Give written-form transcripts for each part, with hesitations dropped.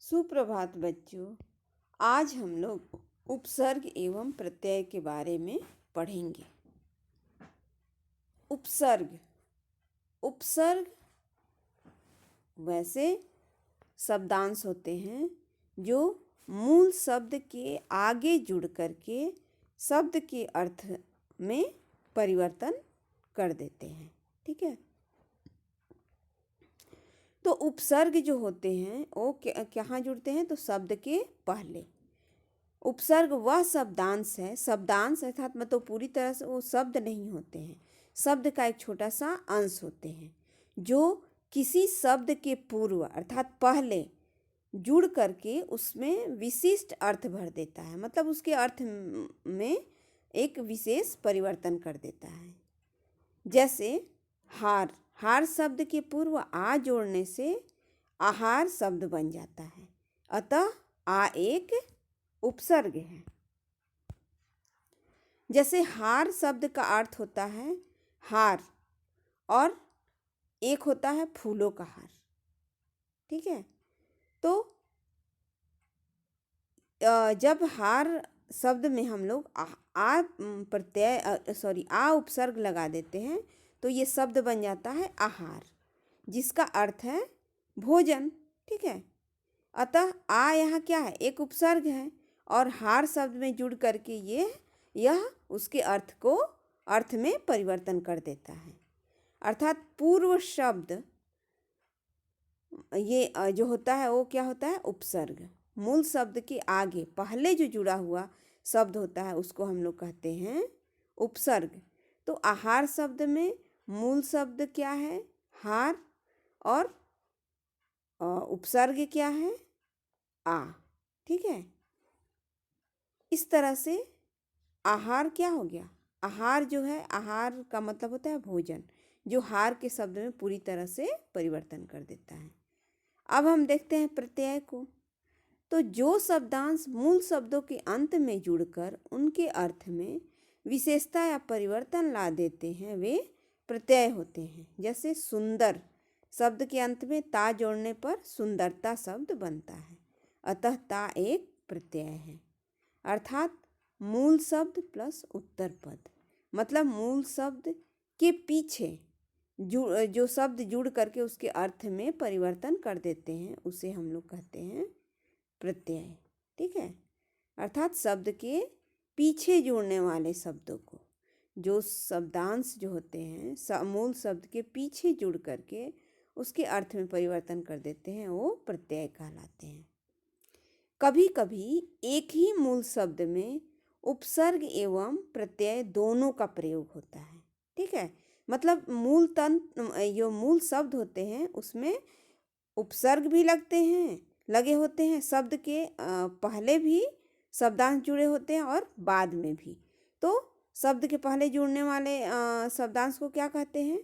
सुप्रभात बच्चों। आज हम लोग उपसर्ग एवं प्रत्यय के बारे में पढ़ेंगे। उपसर्ग उपसर्ग वैसे शब्दांश होते हैं जो मूल शब्द के आगे जुड़ करके शब्द के अर्थ में परिवर्तन कर देते हैं। ठीक है, तो उपसर्ग जो होते हैं वो कहाँ जुड़ते हैं? तो शब्द के पहले। उपसर्ग वह शब्दांश है, शब्दांश अर्थात मतलब पूरी तरह से वो शब्द नहीं होते हैं, शब्द का एक छोटा सा अंश होते हैं जो किसी शब्द के पूर्व अर्थात पहले जुड़ करके उसमें विशिष्ट अर्थ भर देता है, मतलब उसके अर्थ में एक विशेष परिवर्तन कर देता है। जैसे हार, हार शब्द के पूर्व आ जोड़ने से आहार शब्द बन जाता है, अतः आ एक उपसर्ग है। जैसे हार शब्द का अर्थ होता है हार और एक होता है फूलों का हार। ठीक है, तो जब हार शब्द में हम लोग आ उपसर्ग लगा देते हैं तो ये शब्द बन जाता है आहार, जिसका अर्थ है भोजन। ठीक है, अतः आ यहाँ क्या है? एक उपसर्ग है और हार शब्द में जुड़ करके यह उसके अर्थ में परिवर्तन कर देता है। अर्थात पूर्व शब्द ये जो होता है वो क्या होता है? उपसर्ग। मूल शब्द के आगे पहले जो जुड़ा हुआ शब्द होता है उसको हम लोग कहते हैं उपसर्ग। तो आहार शब्द में मूल शब्द क्या है? हार, और उपसर्ग क्या है? आ। ठीक है, इस तरह से आहार क्या हो गया? आहार जो है, आहार का मतलब होता है भोजन, जो हार के शब्द में पूरी तरह से परिवर्तन कर देता है। अब हम देखते हैं प्रत्यय को। तो जो शब्दांश मूल शब्दों के अंत में जुड़कर उनके अर्थ में विशेषता या परिवर्तन ला देते हैं वे प्रत्यय होते हैं। जैसे सुंदर शब्द के अंत में ता जोड़ने पर सुंदरता शब्द बनता है, अतः ता एक प्रत्यय है। अर्थात मूल शब्द प्लस उत्तर पद, मतलब मूल शब्द के पीछे जो शब्द जुड़ करके उसके अर्थ में परिवर्तन कर देते हैं उसे हम लोग कहते हैं प्रत्यय। ठीक है, अर्थात शब्द के पीछे जुड़ने वाले शब्दों को, जो शब्दांश जो होते हैं मूल शब्द के पीछे जुड़ करके उसके अर्थ में परिवर्तन कर देते हैं, वो प्रत्यय कहलाते हैं। कभी कभी एक ही मूल शब्द में उपसर्ग एवं प्रत्यय दोनों का प्रयोग होता है। ठीक है, मतलब जो मूल शब्द होते हैं उसमें उपसर्ग भी लगे होते हैं, शब्द के पहले भी शब्दांश जुड़े होते हैं और बाद में भी। तो शब्द के पहले जुड़ने वाले शब्दांश को क्या कहते हैं?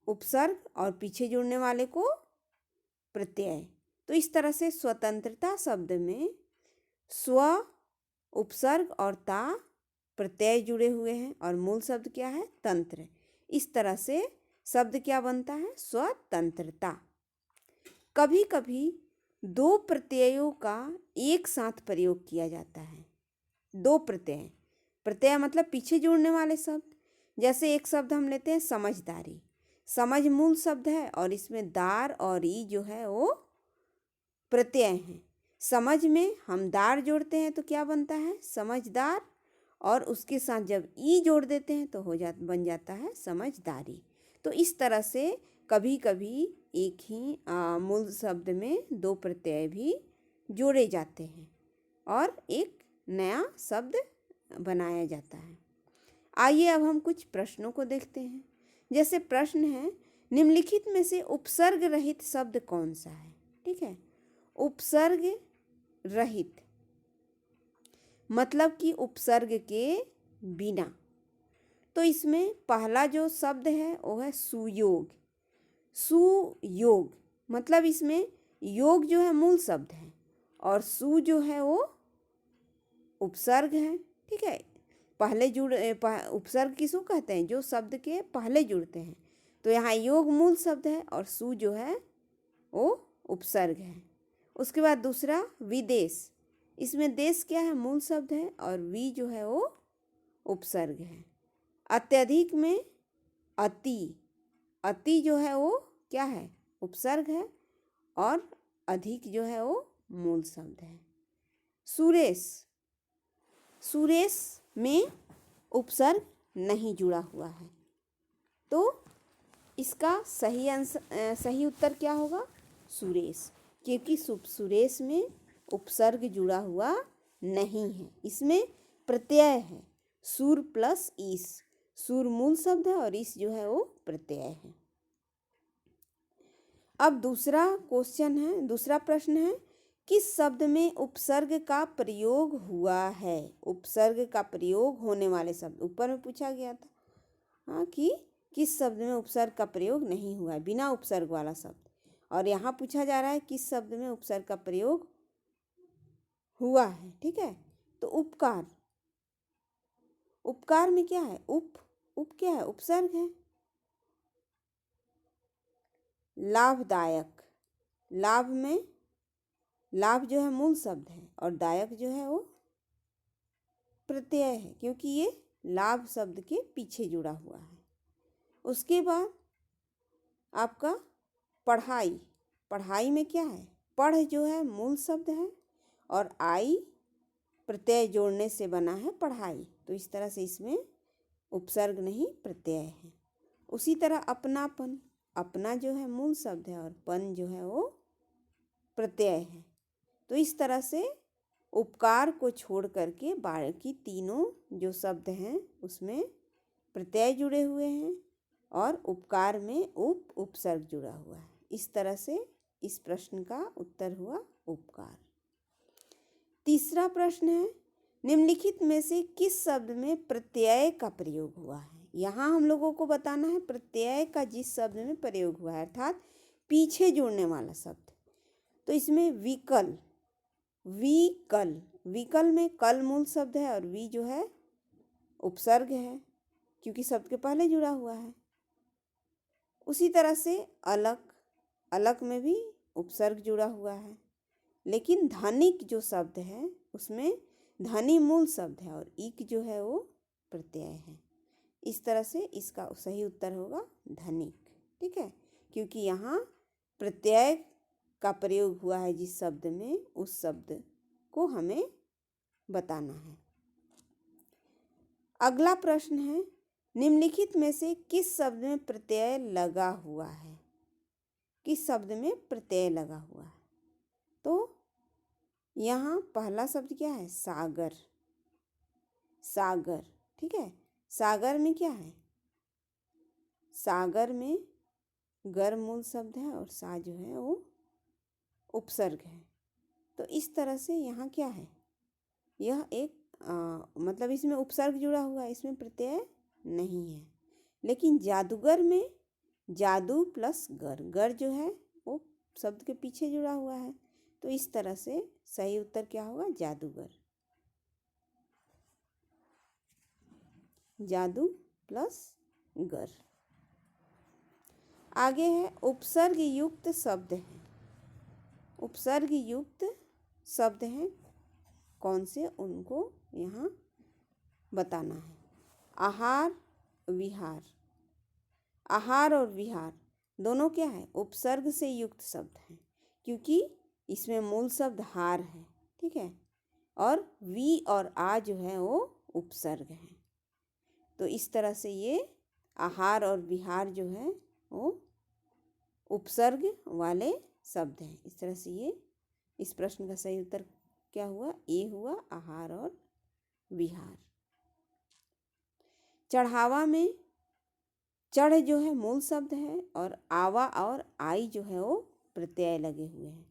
उपसर्ग, और पीछे जुड़ने वाले को प्रत्यय। तो इस तरह से स्वतंत्रता शब्द में स्व, उपसर्ग और ता प्रत्यय जुड़े हुए हैं और मूल शब्द क्या है? तंत्र। इस तरह से शब्द क्या बनता है? स्वतंत्रता। कभी कभी दो प्रत्ययों का एक साथ प्रयोग किया जाता है। दो प्रत्यय, प्रत्यय मतलब पीछे जुड़ने वाले शब्द। जैसे एक शब्द हम लेते हैं समझदारी, समझ मूल शब्द है और इसमें दार और ई जो है वो प्रत्यय हैं। समझ में हम दार जोड़ते हैं तो क्या बनता है? समझदार, और उसके साथ जब ई जोड़ देते हैं तो बन जाता है समझदारी। तो इस तरह से कभी कभी एक ही मूल शब्द में दो प्रत्यय भी जोड़े जाते हैं और एक नया शब्द बनाया जाता है। आइए अब हम कुछ प्रश्नों को देखते हैं। जैसे प्रश्न है, निम्नलिखित में से उपसर्ग रहित शब्द कौन सा है? ठीक है, उपसर्ग रहित मतलब कि उपसर्ग के बिना। तो इसमें पहला जो शब्द है वो है सुयोग। सुयोग मतलब इसमें योग जो है मूल शब्द है और सु जो है वो उपसर्ग है। ठीक है, पहले उपसर्ग किसको कहते हैं? जो शब्द के पहले जुड़ते हैं। तो यहाँ योग मूल शब्द है और सु जो है वो उपसर्ग है। उसके बाद दूसरा विदेश, इसमें देश क्या है, मूल शब्द है, और वि जो है वो उपसर्ग है। अत्यधिक में अति, अति जो है वो क्या है, उपसर्ग है, और अधिक जो है वो मूल शब्द है। सुरेश, सुरेश में उपसर्ग नहीं जुड़ा हुआ है, तो इसका सही उत्तर क्या होगा, सुरेश, क्योंकि सुरेश में उपसर्ग जुड़ा हुआ नहीं है, इसमें प्रत्यय है, सुर प्लस ईस, सुर मूल शब्द है और ईस जो है वो प्रत्यय है। अब दूसरा क्वेश्चन है, दूसरा प्रश्न है, किस शब्द में उपसर्ग का प्रयोग हुआ है, उपसर्ग का प्रयोग होने वाले शब्द, ऊपर में पूछा गया था हाँ कि किस शब्द में उपसर्ग का प्रयोग नहीं हुआ है, बिना उपसर्ग वाला शब्द, और यहाँ पूछा जा रहा है किस शब्द में उपसर्ग का प्रयोग हुआ है। ठीक है, तो उपकार, उपकार में क्या है, उप क्या है, उपसर्ग है। लाभदायक, लाभ में लाभ जो है मूल शब्द है और दायक जो है वो प्रत्यय है, क्योंकि ये लाभ शब्द के पीछे जुड़ा हुआ है। उसके बाद आपका पढ़ाई, पढ़ाई में क्या है, पढ़ जो है मूल शब्द है और आई प्रत्यय जोड़ने से बना है पढ़ाई, तो इस तरह से इसमें उपसर्ग नहीं प्रत्यय है। उसी तरह अपनापन, अपना जो है मूल शब्द है और पन जो है वो प्रत्यय है, तो इस तरह से उपकार को छोड़ करके बाकी तीनों जो शब्द हैं उसमें प्रत्यय जुड़े हुए हैं और उपकार में उपसर्ग जुड़ा हुआ है। इस तरह से इस प्रश्न का उत्तर हुआ उपकार। तीसरा प्रश्न है, निम्नलिखित में से किस शब्द में प्रत्यय का प्रयोग हुआ है। यहाँ हम लोगों को बताना है प्रत्यय का जिस शब्द में प्रयोग हुआ है, अर्थात पीछे जुड़ने वाला शब्द। तो इसमें विकल, विकल, विकल में कल मूल शब्द है और वी जो है उपसर्ग है, क्योंकि शब्द के पहले जुड़ा हुआ है। उसी तरह से अलग, अलग में भी उपसर्ग जुड़ा हुआ है, लेकिन धनिक जो शब्द है उसमें धनी मूल शब्द है और इक जो है वो प्रत्यय है। इस तरह से इसका सही उत्तर होगा धनिक। ठीक है, क्योंकि यहाँ प्रत्यय का प्रयोग हुआ है जिस शब्द में, उस शब्द को हमें बताना है। अगला प्रश्न है, निम्नलिखित में से किस शब्द में प्रत्यय लगा हुआ है, किस शब्द में प्रत्यय लगा हुआ है। तो यहाँ पहला शब्द क्या है, सागर, सागर। ठीक है, सागर में क्या है, सागर में गर मूल शब्द है और सा जो है वो उपसर्ग है, तो इस तरह से यहाँ क्या है, यह एक मतलब इसमें उपसर्ग जुड़ा हुआ है, इसमें प्रत्यय नहीं है। लेकिन जादूगर में जादू प्लस गर, गर जो है वो शब्द के पीछे जुड़ा हुआ है, तो इस तरह से सही उत्तर क्या होगा, जादूगर, जादू प्लस गर। आगे है उपसर्ग युक्त शब्द हैं, उपसर्ग युक्त शब्द हैं कौन से, उनको यहाँ बताना है। आहार, विहार, आहार और विहार दोनों क्या है, उपसर्ग से युक्त शब्द हैं, क्योंकि इसमें मूल शब्द हार है। ठीक है, और वी और आ जो है वो उपसर्ग है, तो इस तरह से ये आहार और विहार जो है वो उपसर्ग वाले शब्द हैं। इस तरह से ये इस प्रश्न का सही उत्तर क्या हुआ, ए हुआ, आहार और विहार। चढ़ावा में चढ़ जो है मूल शब्द है और आवा और आई जो है वो प्रत्यय लगे हुए हैं।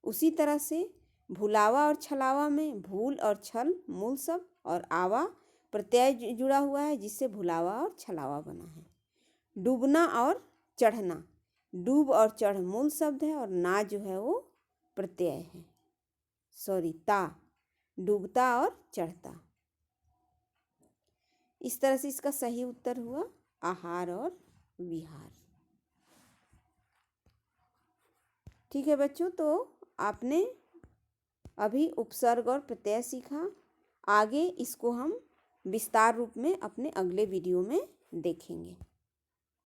उसी तरह से भुलावा और छलावा में भूल और छल मूल शब्द और आवा प्रत्यय जुड़ा हुआ है, जिससे भुलावा और छलावा बना है। डूबना और चढ़ना, डूब और चढ़ मूल शब्द है और ना जो है वो प्रत्यय है, सॉरी ता, डूबता और चढ़ता। इस तरह से इसका सही उत्तर हुआ आहार और विहार। ठीक है बच्चों, तो आपने अभी उपसर्ग और प्रत्यय सीखा। आगे इसको हम विस्तार रूप में अपने अगले वीडियो में देखेंगे।